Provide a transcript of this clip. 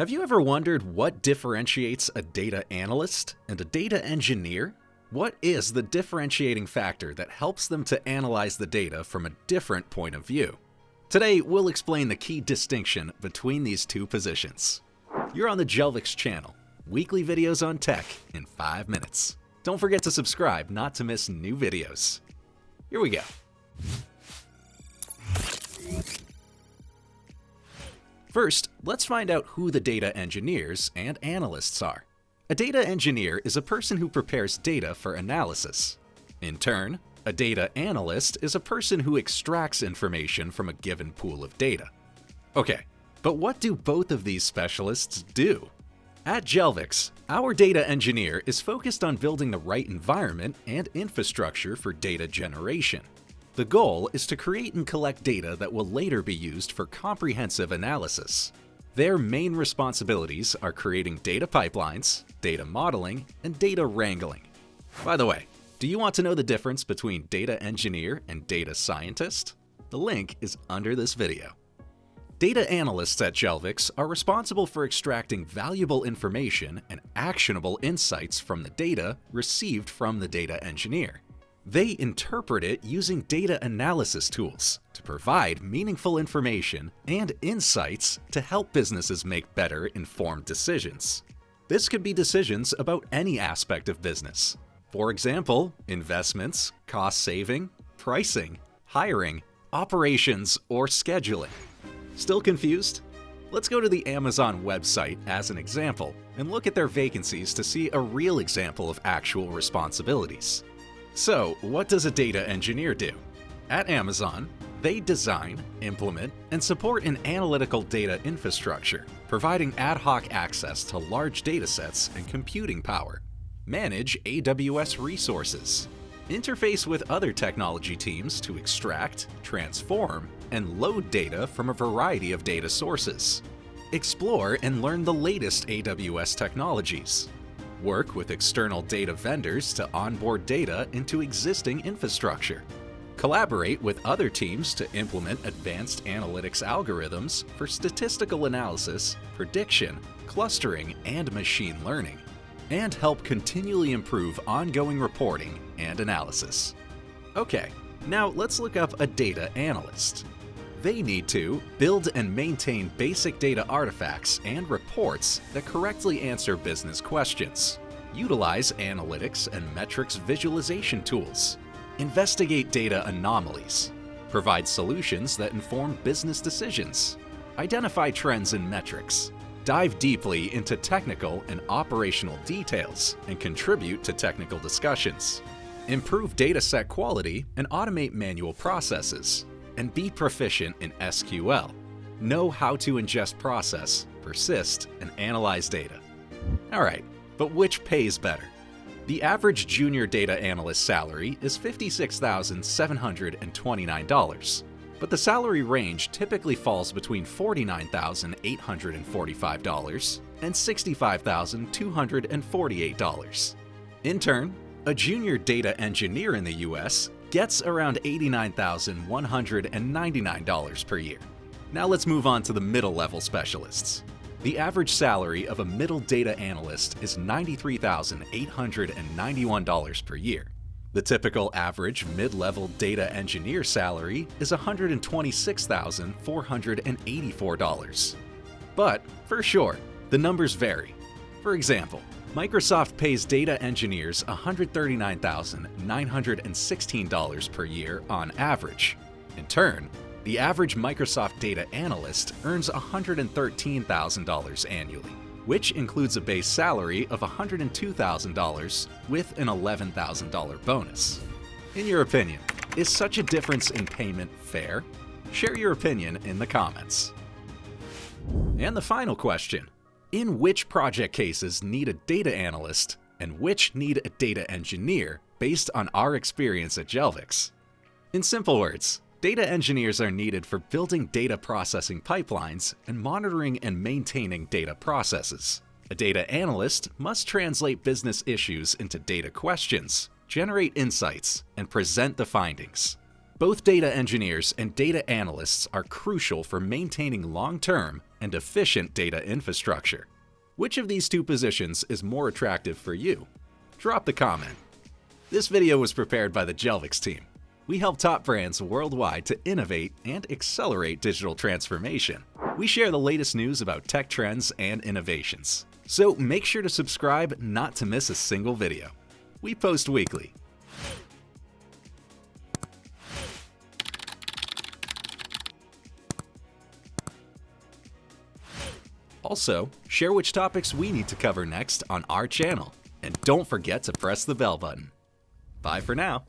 Have you ever wondered what differentiates a data analyst and a data engineer? What is the differentiating factor that helps them to analyze the data from a different point of view? Today, we'll explain the key distinction between these two positions. You're on the Jelvix channel, weekly videos on tech in 5 minutes. Don't forget to subscribe not to miss new videos. Here we go. First, let's find out who the data engineers and analysts are. A data engineer is a person who prepares data for analysis. In turn, a data analyst is a person who extracts information from a given pool of data. Okay, but what do both of these specialists do? At Jelvix, our data engineer is focused on building the right environment and infrastructure for data generation. The goal is to create and collect data that will later be used for comprehensive analysis. Their main responsibilities are creating data pipelines, data modeling, and data wrangling. By the way, do you want to know the difference between data engineer and data scientist? The link is under this video. Data analysts at Jelvix are responsible for extracting valuable information and actionable insights from the data received from the data engineer. They interpret it using data analysis tools to provide meaningful information and insights to help businesses make better informed decisions. This could be decisions about any aspect of business. For example, investments, cost saving, pricing, hiring, operations, or scheduling. Still confused? Let's go to the Amazon website as an example and look at their vacancies to see a real example of actual responsibilities. So, what does a data engineer do? At Amazon, they design, implement, and support an analytical data infrastructure, providing ad hoc access to large datasets and computing power, manage AWS resources, interface with other technology teams to extract, transform, and load data from a variety of data sources, explore and learn the latest AWS technologies, work with external data vendors to onboard data into existing infrastructure, collaborate with other teams to implement advanced analytics algorithms for statistical analysis, prediction, clustering, and machine learning, and help continually improve ongoing reporting and analysis. Okay, now let's look up a data analyst. They need to build and maintain basic data artifacts and reports that correctly answer business questions, utilize analytics and metrics visualization tools, investigate data anomalies, provide solutions that inform business decisions, identify trends in metrics, dive deeply into technical and operational details and contribute to technical discussions, improve dataset quality and automate manual processes, and be proficient in SQL. Know how to ingest, process, persist, and analyze data. Alright, but which pays better? The average junior data analyst salary is $56,729, but the salary range typically falls between $49,845 and $65,248. In turn, a junior data engineer in the US gets around $89,199 per year. Now let's move on to the middle-level specialists. The average salary of a middle data analyst is $93,891 per year. The typical average mid-level data engineer salary is $126,484. But, for sure, the numbers vary. For example, Microsoft pays data engineers $139,916 per year on average. In turn, the average Microsoft data analyst earns $113,000 annually, which includes a base salary of $102,000 with an $11,000 bonus. In your opinion, is such a difference in payment fair? Share your opinion in the comments. And the final question. In which project cases need a data analyst and which need a data engineer based on our experience at Jelvix? In simple words, data engineers are needed for building data processing pipelines and monitoring and maintaining data processes. A data analyst must translate business issues into data questions, generate insights, and present the findings. Both data engineers and data analysts are crucial for maintaining long-term and efficient data infrastructure. Which of these two positions is more attractive for you? Drop the comment. This video was prepared by the Jelvix team. We help top brands worldwide to innovate and accelerate digital transformation. We share the latest news about tech trends and innovations. So make sure to subscribe not to miss a single video. We post weekly. Also, share which topics we need to cover next on our channel. And don't forget to press the bell button. Bye for now.